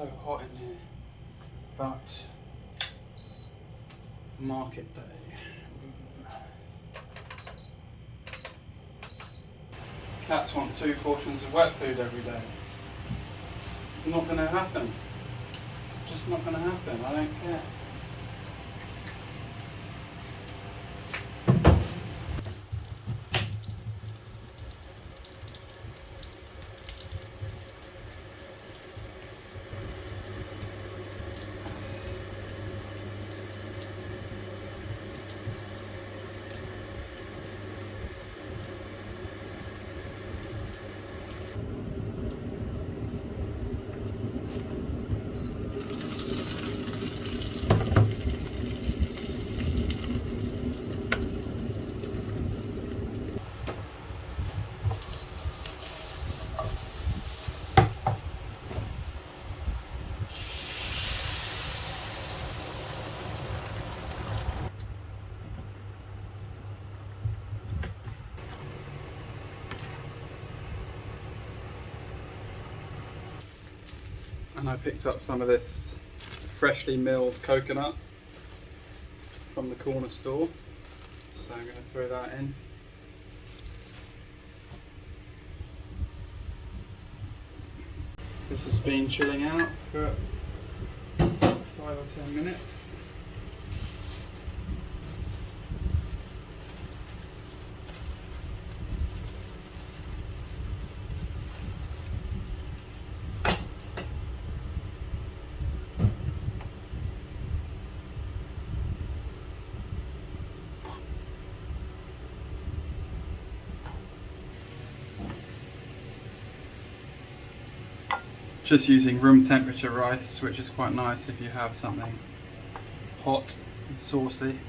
so hot in here, but market day. Cats want 2 portions of wet food every day. Not going to happen. It's just not going to happen. I don't care. And I picked up some of this freshly milled coconut from the corner store, so I'm going to throw that in. This has been chilling out for 5 or 10 minutes. Just using room temperature rice, which is quite nice if you have something hot and saucy.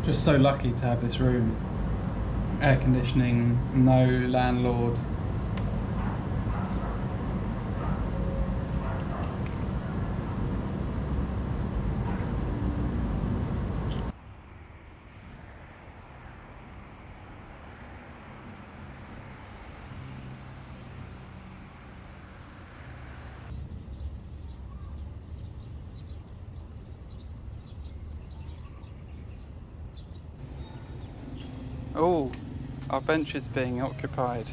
Just so lucky to have this room. Air conditioning, no landlord. Oh, our bench is being occupied.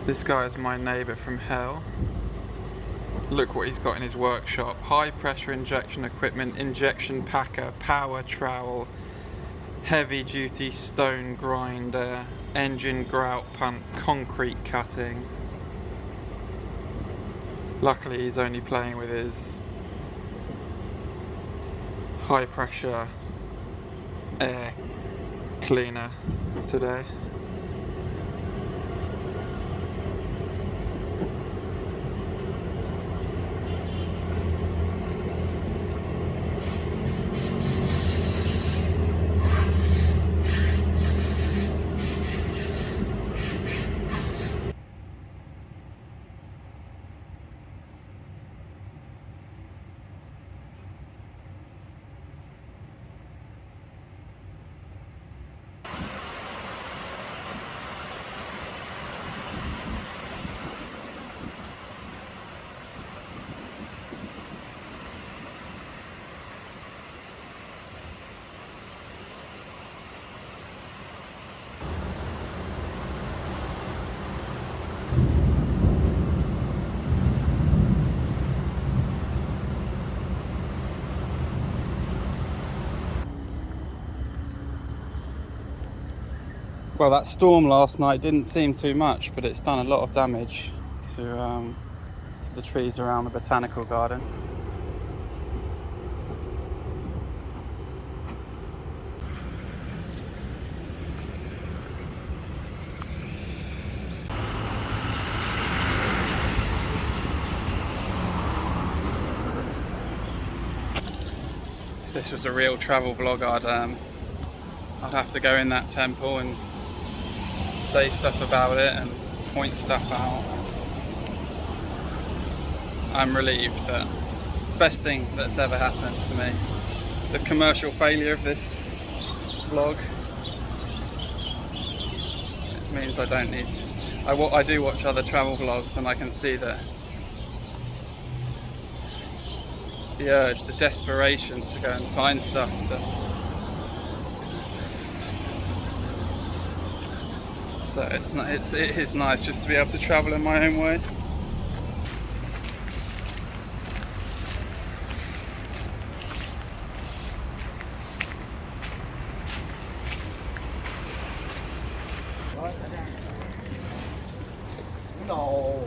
This guy is my neighbour from hell. Look what he's got in his workshop. High pressure injection equipment, injection packer, power trowel, heavy duty stone grinder, engine grout pump, concrete cutting. Luckily he's only playing with his high pressure air cleaner today. Well, that storm last night didn't seem too much, but it's done a lot of damage to the trees around the botanical garden. If this was a real travel vlog, I'd have to go in that temple and say stuff about it and point stuff out. I'm relieved that best thing that's ever happened to me. The commercial failure of this vlog, it means I don't need to. I do watch other travel vlogs and I can see that the urge, the desperation to go and find stuff to. So it is nice just to be able to travel in my own way. No.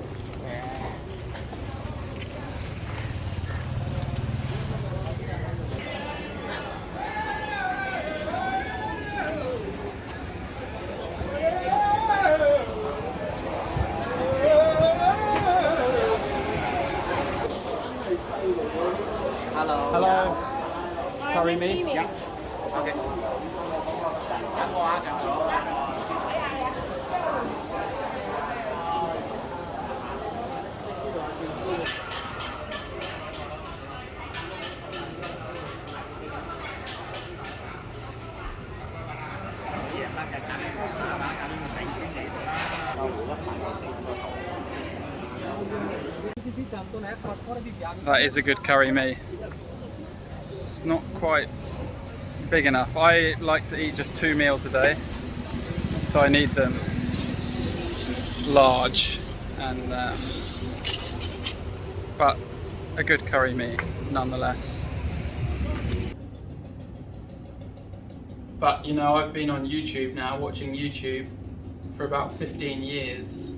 Hello. Curry me? Yeah. Okay. That is a good curry mee. It's not quite big enough. I like to eat just 2 meals a day, so I need them large, and but a good curry mee nonetheless. But you know, I've been on YouTube now, watching YouTube for about 15 years,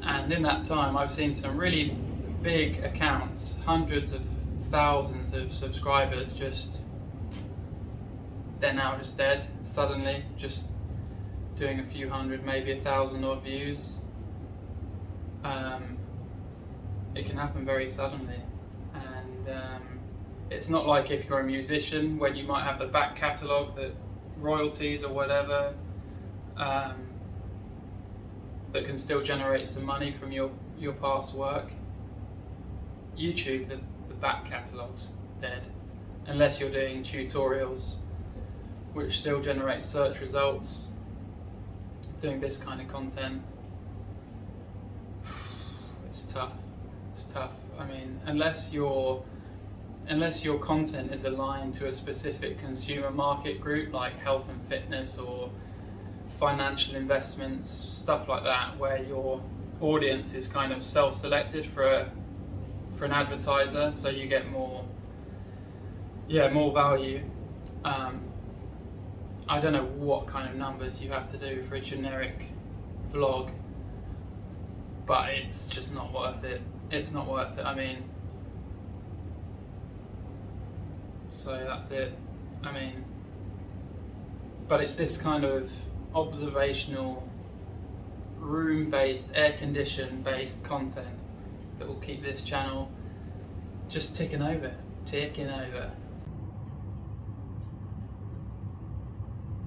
and in that time I've seen some really big accounts, hundreds of thousands of subscribers, they're now just dead suddenly, just doing a few hundred, maybe 1,000 odd views. It can happen very suddenly, and it's not like if you're a musician when you might have the back catalogue, that royalties or whatever, that can still generate some money from your past work. YouTube, the back catalogue's dead, unless you're doing tutorials which still generate search results. Doing this kind of content, it's tough. I mean, unless your content is aligned to a specific consumer market group like health and fitness or financial investments, stuff like that, where your audience is kind of self-selected for an advertiser, so you get more value. I don't know what kind of numbers you have to do for a generic vlog, but it's just not worth it. It's not worth it. I mean, so that's it. I mean, but it's this kind of observational, room-based, air-conditioned based content that will keep this channel just ticking over.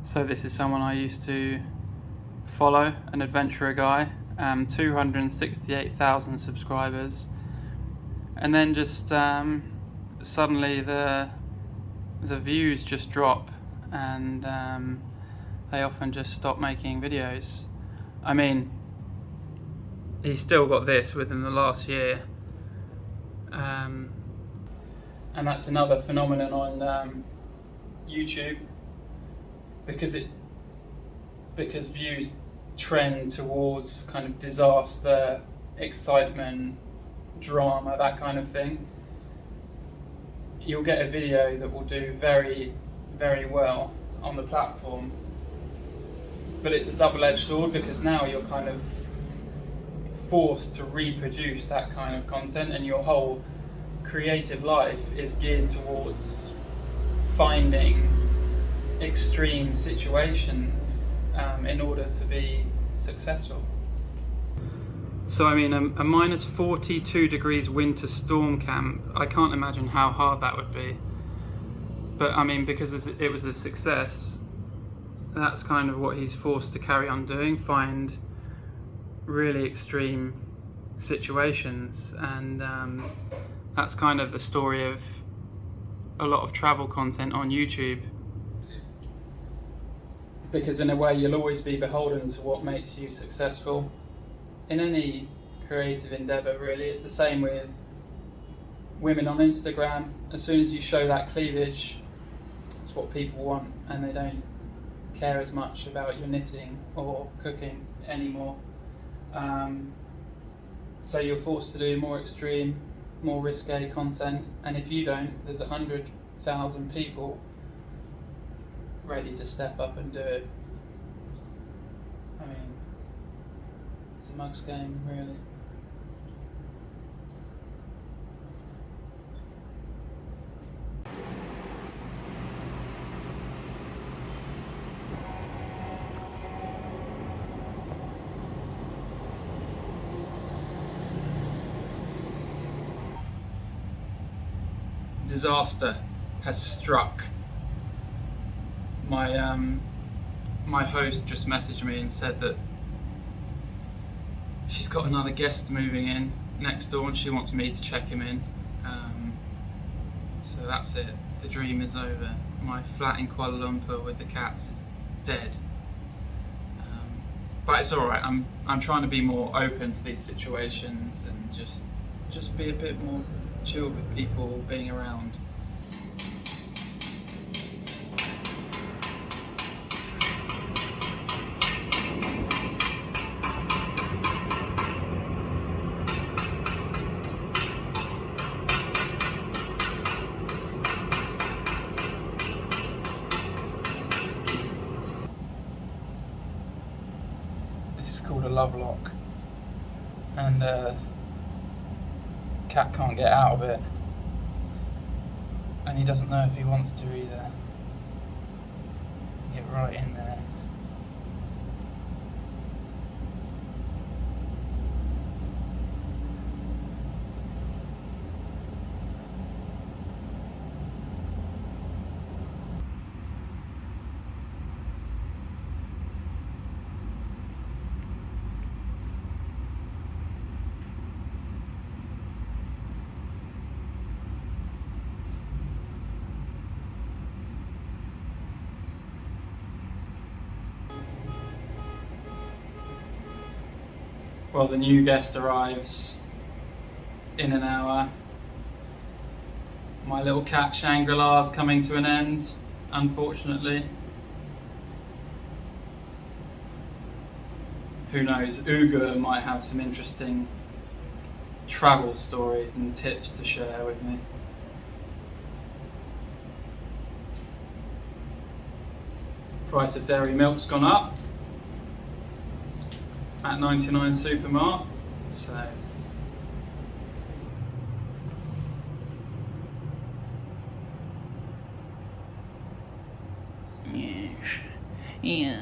So this is someone I used to follow, an adventurer guy, 268,000 subscribers, and then just suddenly the views just drop, and they often just stop making videos. I mean, he's still got this within the last year, and that's another phenomenon on YouTube, because views trend towards kind of disaster, excitement, drama, that kind of thing. You'll get a video that will do very, very well on the platform, but it's a double-edged sword because now you're kind of forced to reproduce that kind of content, and your whole creative life is geared towards finding extreme situations in order to be successful. So I mean, a minus 42 degrees winter storm camp, I can't imagine how hard that would be. But I mean, because it was a success, that's kind of what he's forced to carry on doing, find really extreme situations. And that's kind of the story of a lot of travel content on YouTube. Because in a way, you'll always be beholden to what makes you successful. In any creative endeavour, really, it's the same with women on Instagram. As soon as you show that cleavage, it's what people want, and they don't care as much about your knitting or cooking anymore. So you're forced to do more extreme, more risque content, and if you don't, there's 100,000 people ready to step up and do it. I mean, it's a mug's game, really. Disaster has struck. My host just messaged me and said that she's got another guest moving in next door and she wants me to check him in. So that's it. The dream is over. My flat in Kuala Lumpur with the cats is dead. But it's all right. I'm trying to be more open to these situations and just be a bit more chilled with people being around. This is called a love lock, and cat can't get out of it, and he doesn't know if he wants to either. Get right in there. Well, the new guest arrives in an hour. My little cat Shangri-La is coming to an end, unfortunately. Who knows, Uga might have some interesting travel stories and tips to share with me. Price of dairy milk's gone up at 99 Supermart, so yeah.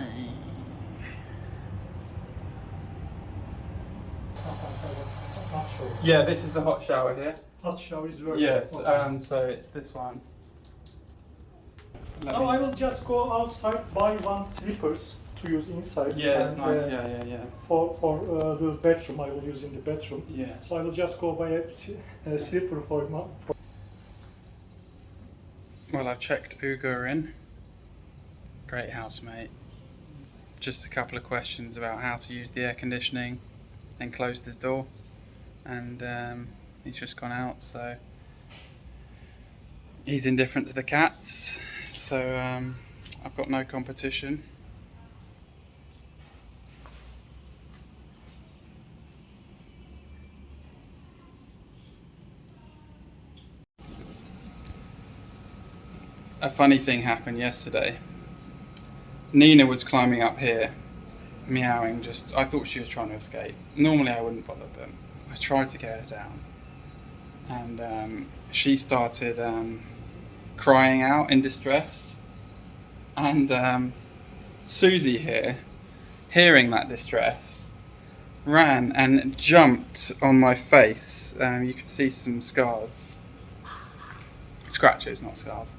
Yeah, this is the hot shower here. Hot shower is working. Yes, okay. so it's this one. Now I will just go outside, buy one slippers to use inside. Yeah, it's and, nice. Yeah. For the bedroom, I will use in the bedroom. Yeah. So I will just go buy a slipper for my. Well, I've checked Uga in. Great housemate. Just a couple of questions about how to use the air conditioning, then closed his door, and he's just gone out. So he's indifferent to the cats. So I've got no competition. A funny thing happened yesterday. Nina was climbing up here meowing. I thought she was trying to escape. Normally I wouldn't bother, but I tried to get her down, and she started crying out in distress. And Susie here, hearing that distress, ran and jumped on my face. You can see some scars, scratches, not scars.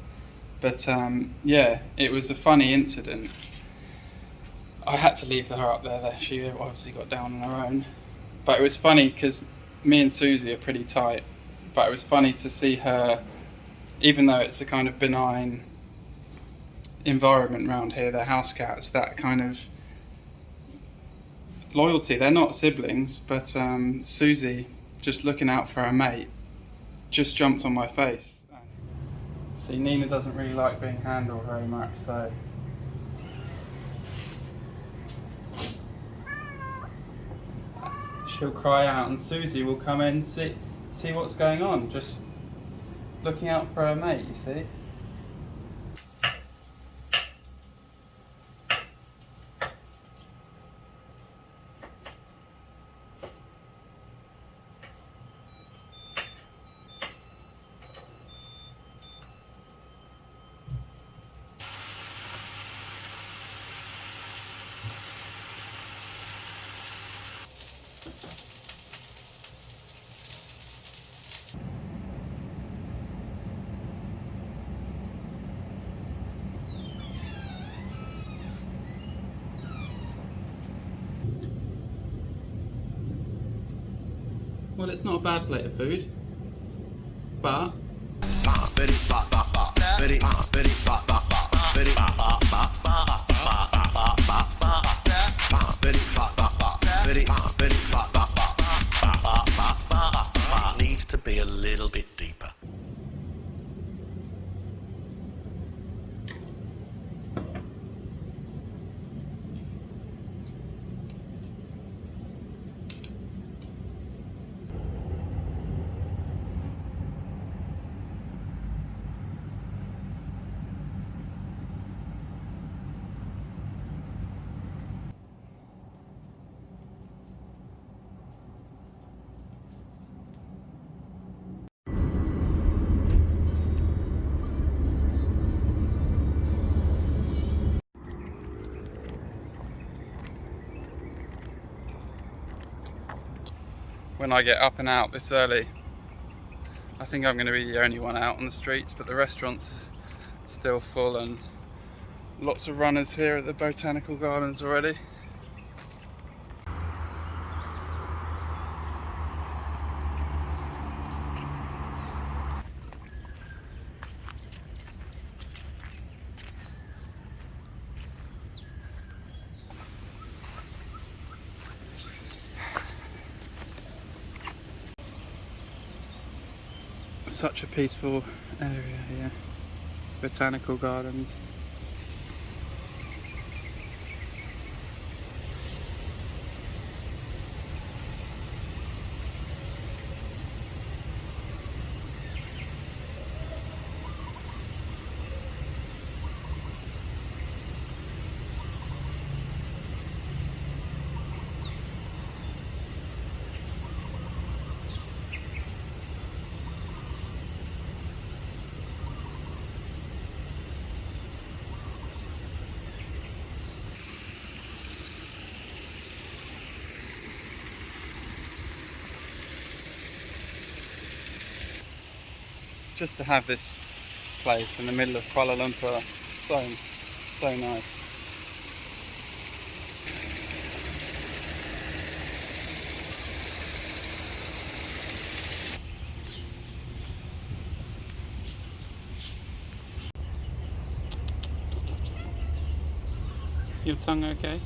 But yeah, it was a funny incident. I had to leave her up there. She obviously got down on her own. But it was funny because me and Susie are pretty tight. But it was funny to see her, even though it's a kind of benign environment around here, they're house cats, that kind of loyalty. They're not siblings, but Susie, just looking out for her mate, just jumped on my face. See, Nina doesn't really like being handled very much, so she'll cry out and Susie will come in, see what's going on, just looking out for her mate, you see. Well, it's not a bad plate of food, but needs to be a little bit deeper. when I get up and out this early, I think I'm going to be the only one out on the streets, but the restaurant's still full and lots of runners here at the botanical gardens already. Such a peaceful area here, botanical gardens. Just to have this place in the middle of Kuala Lumpur, so nice. Your tongue okay?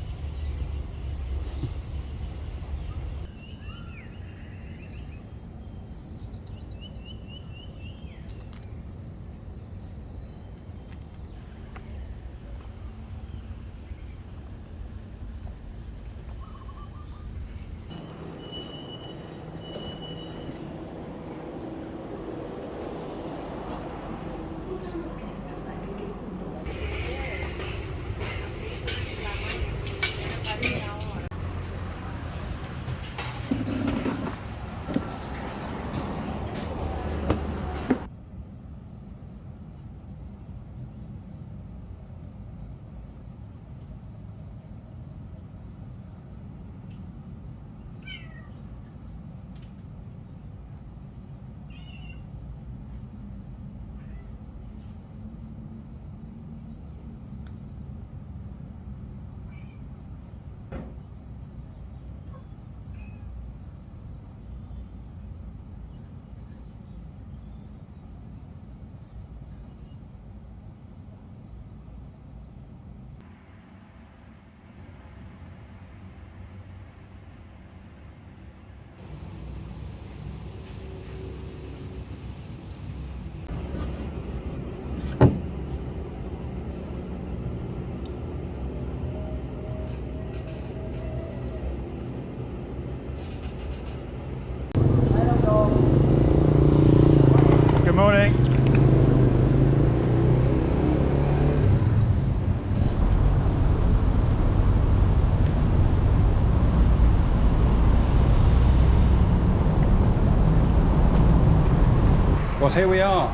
here we are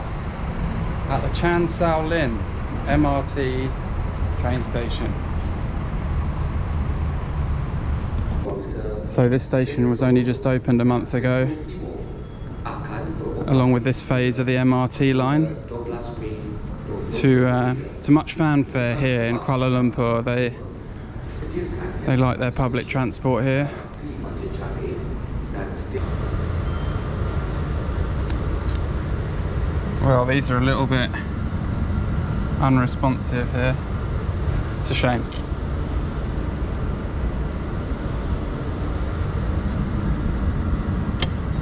at the Chan Sao Lin MRT train station. So this station was only just opened a month ago, along with this phase of the MRT line. To much fanfare here in Kuala Lumpur. They like their public transport here. Well, these are a little bit unresponsive here. It's a shame.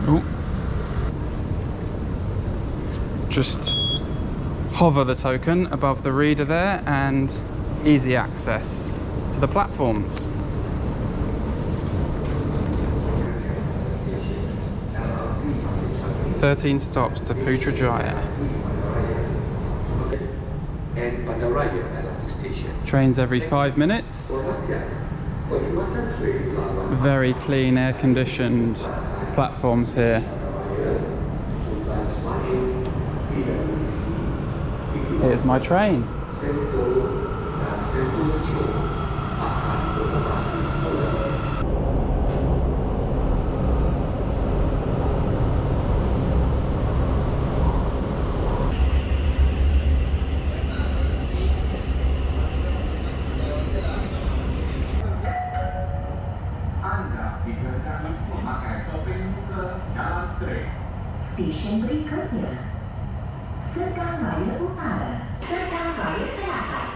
Ooh. Just hover the token above the reader there and easy access to the platforms. "13 stops to Putrajaya." Trains every 5 minutes. Very clean, air-conditioned platforms here. Here's my train. Stesen berikutnya, Serang Raya Utara, Serang Raya Selatan.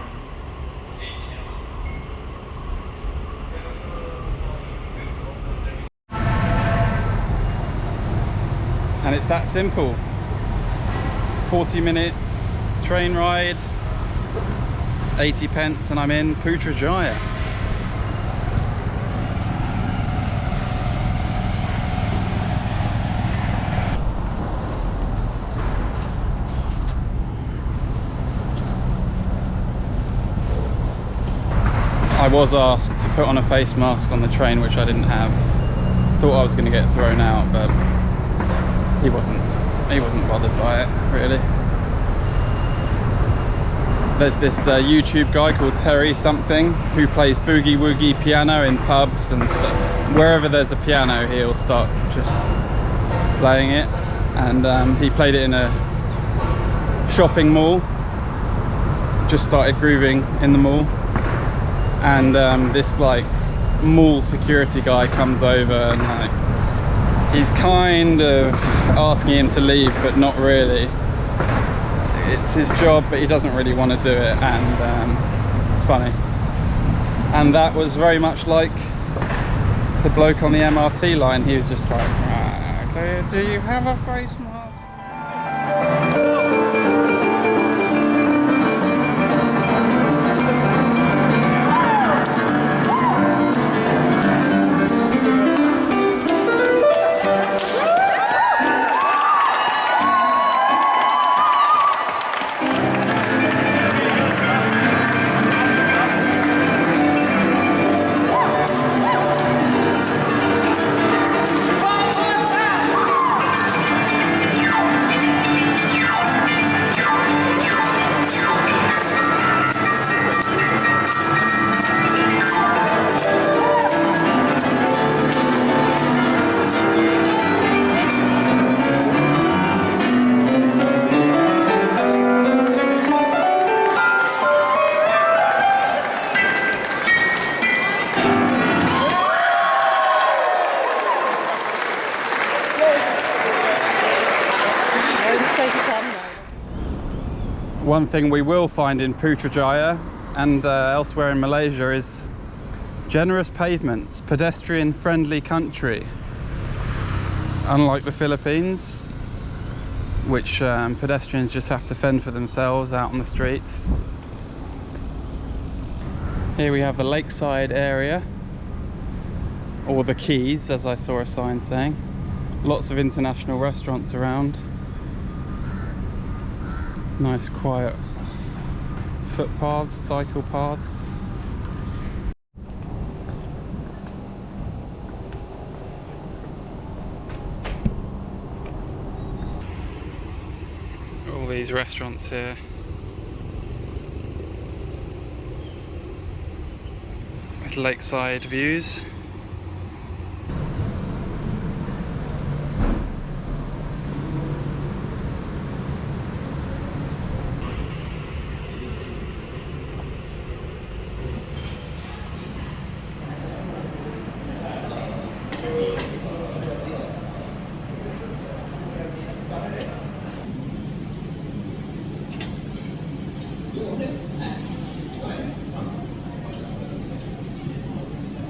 And it's that simple. 40-minute train ride, 80 pence, and I'm in Putrajaya. I was asked to put on a face mask on the train, which I didn't have. Thought I was going to get thrown out, but he wasn't bothered by it, really. There's this YouTube guy called Terry something who plays boogie woogie piano in pubs and stuff. Wherever there's a piano, he'll start just playing it. And he played it in a shopping mall. Just started grooving in the mall. And this like mall security guy comes over and like he's kind of asking him to leave, but not really. It's his job, but he doesn't really want to do it, and it's funny. And that was very much like the bloke on the MRT line. He was just like, okay, do you have a face mask? One thing we will find in Putrajaya and elsewhere in Malaysia is generous pavements, pedestrian-friendly country. Unlike the Philippines, which pedestrians just have to fend for themselves out on the streets. Here we have the lakeside area, or the quays, as I saw a sign saying. Lots of international restaurants around. Nice quiet footpaths, cycle paths. these restaurants here. With lakeside views.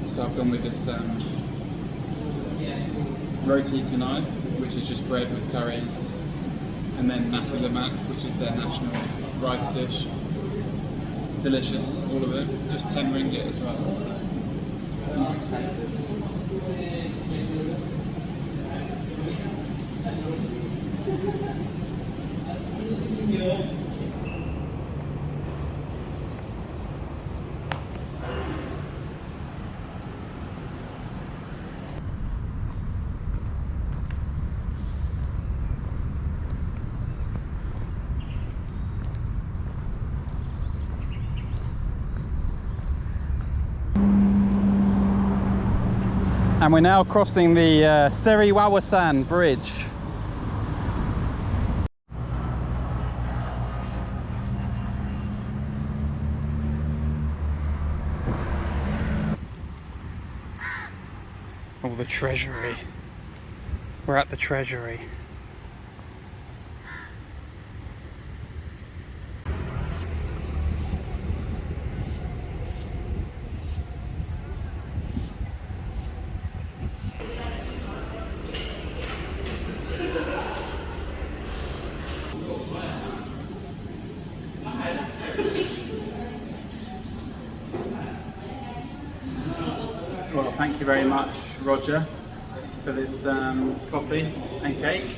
So I've gone with this roti canai, which is just bread with curries, and then nasi lemak, which is their national rice dish. Delicious, all of it. Just 10 ringgit as well, so not expensive. And we're now crossing the Seri Wawasan Bridge. Oh, the treasury. We're at the treasury. Well, thank you very much, Roger, for this coffee and cake.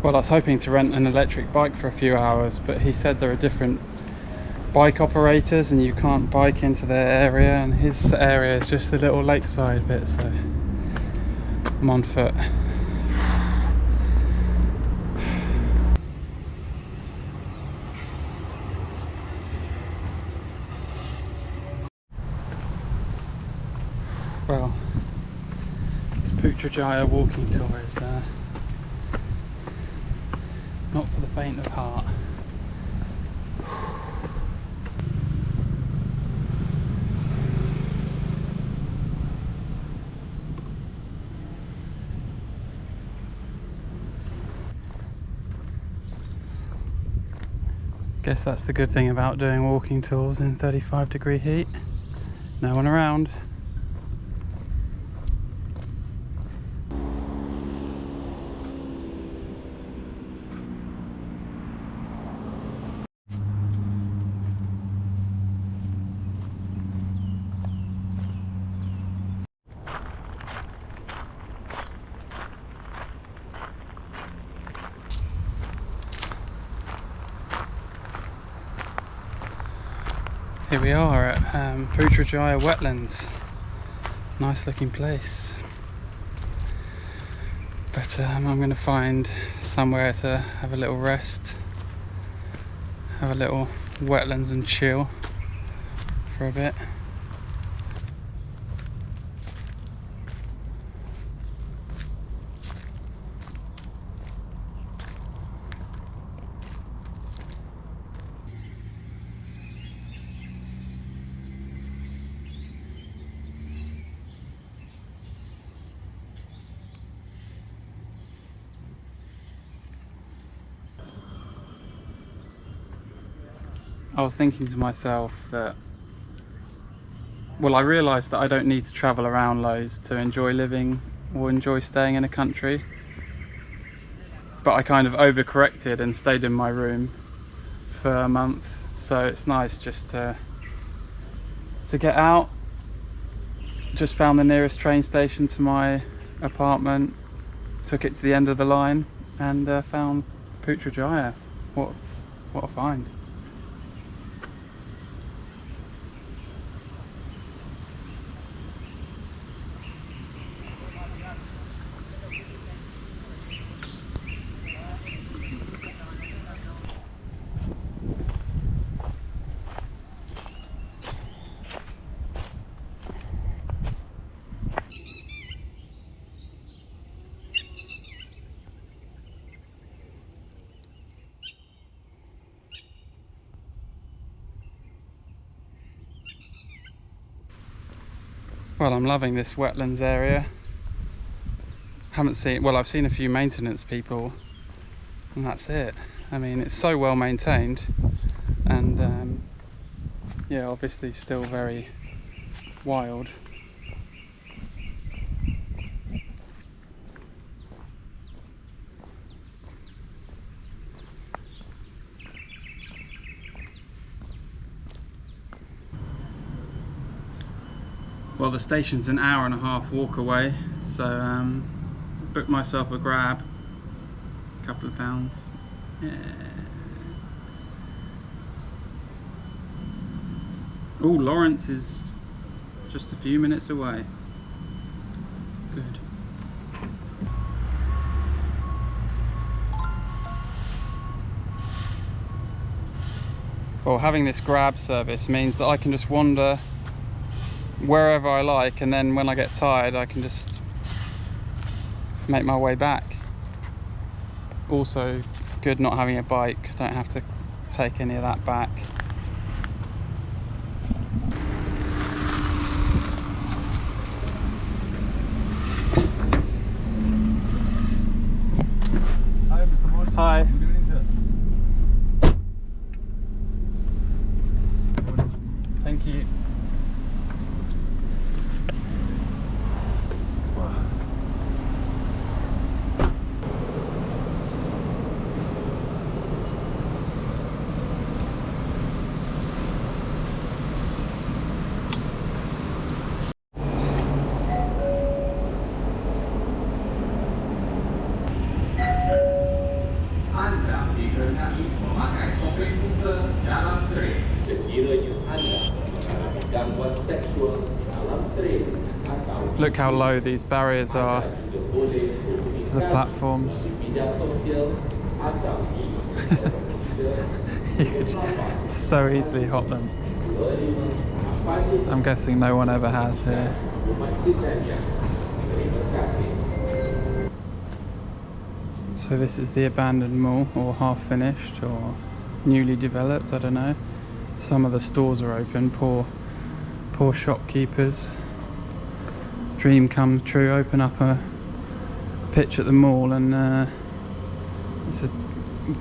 Well, I was hoping to rent an electric bike for a few hours, but he said there are different bike operators and you can't bike into their area, and his area is just a little lakeside bit, so I'm on foot. Well, this Putrajaya walking tour is not for the faint of heart. Guess that's the good thing about doing walking tours in 35-degree heat. No one around. Here we are at Putrajaya wetlands. Nice looking place. But I'm going to find somewhere to have a little rest, have a little wetlands and chill for a bit. I was thinking to myself that, well, I realised that I don't need to travel around loads to enjoy living or enjoy staying in a country. But I kind of overcorrected and stayed in my room for a month. So it's nice just to get out. Just found the nearest train station to my apartment, took it to the end of the line, and found Putrajaya. What a find. Well, I'm loving this wetlands area. I've seen a few maintenance people, and that's it. I mean, it's so well maintained, and yeah, obviously still very wild. Well, the station's an hour and a half walk away, so booked myself a grab, a couple of pounds. Yeah. Oh, Lawrence is just a few minutes away. Good. Well, having this grab service means that I can just wander wherever I like, and then when I get tired I can just make my way back. Also good not having a bike, don't have to take any of that back. Hi, Mr. Morse. Hi. Good evening, sir. Thank you. Anda dikenai memakai topeng muka dalam train. Sekiranya anda mengalami gangguan seksual dalam train atau Look how low these barriers are to the platforms. bidang sosial atau di You could so easily hop them. I'm guessing no one ever has here. So this is the abandoned mall, or half finished, or newly developed, I don't know. Some of the stores are open, poor shopkeepers. Dream come true, open up a pitch at the mall and it's a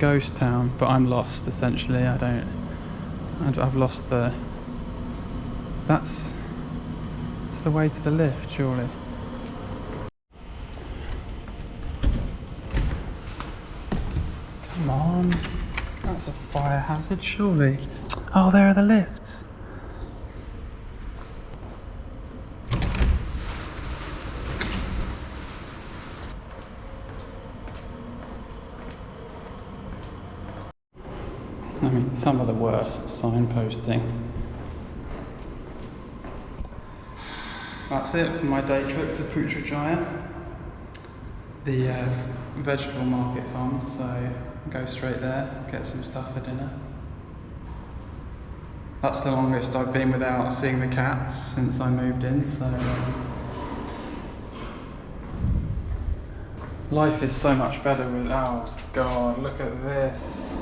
ghost town, but I'm lost essentially. I've lost the... It's the way to the lift, surely. Come on, that's a fire hazard, surely. Oh, there are the lifts. I mean, some of the worst signposting. That's it for my day trip to Putrajaya. The vegetable market's on, so go straight there, get some stuff for dinner. That's the longest I've been without seeing the cats since I moved in, so life is so much better with... Oh god, look at this.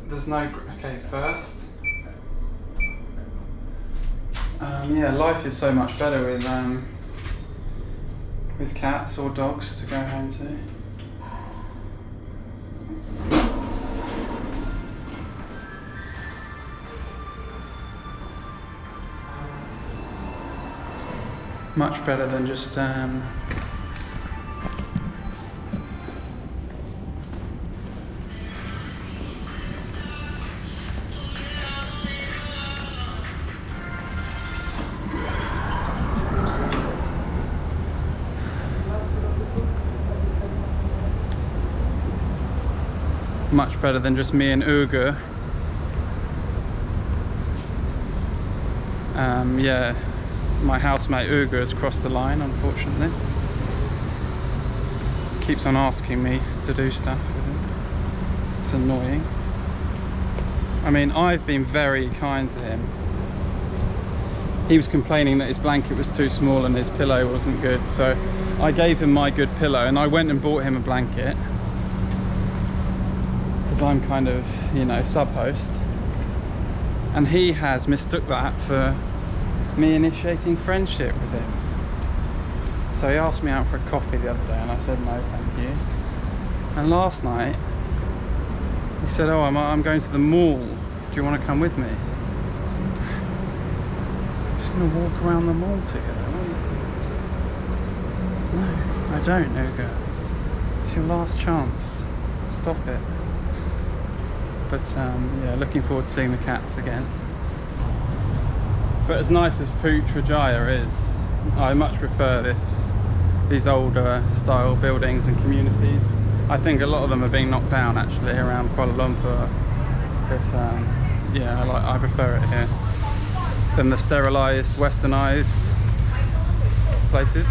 There's no... Okay, first. Yeah, life is so much better with cats or dogs to go home to. Much better than just much better than just me and Ugo. Yeah, my housemate Ugo has crossed the line, unfortunately. Keeps on asking me to do stuff with him. It's annoying. I mean, I've been very kind to him. He was complaining that his blanket was too small and his pillow wasn't good, so I gave him my good pillow and I went and bought him a blanket. Because I'm kind of, you know, sub-host. And he has mistook that for me initiating friendship with him. So he asked me out for a coffee the other day and I said no thank you. And last night he said, oh, I'm going to the mall, do you want to come with me? I'm just going to walk around the mall together. No, I don't, Ugo. It's your last chance. Stop it. But yeah, looking forward to seeing the cats again. But as nice as Putrajaya is, I much prefer these older style buildings and communities. I think a lot of them are being knocked down actually around Kuala Lumpur. But yeah, I prefer it here than the sterilised, westernised places.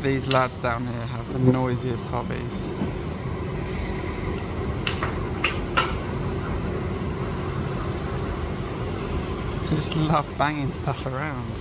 These lads down here have the noisiest hobbies. They just love banging stuff around.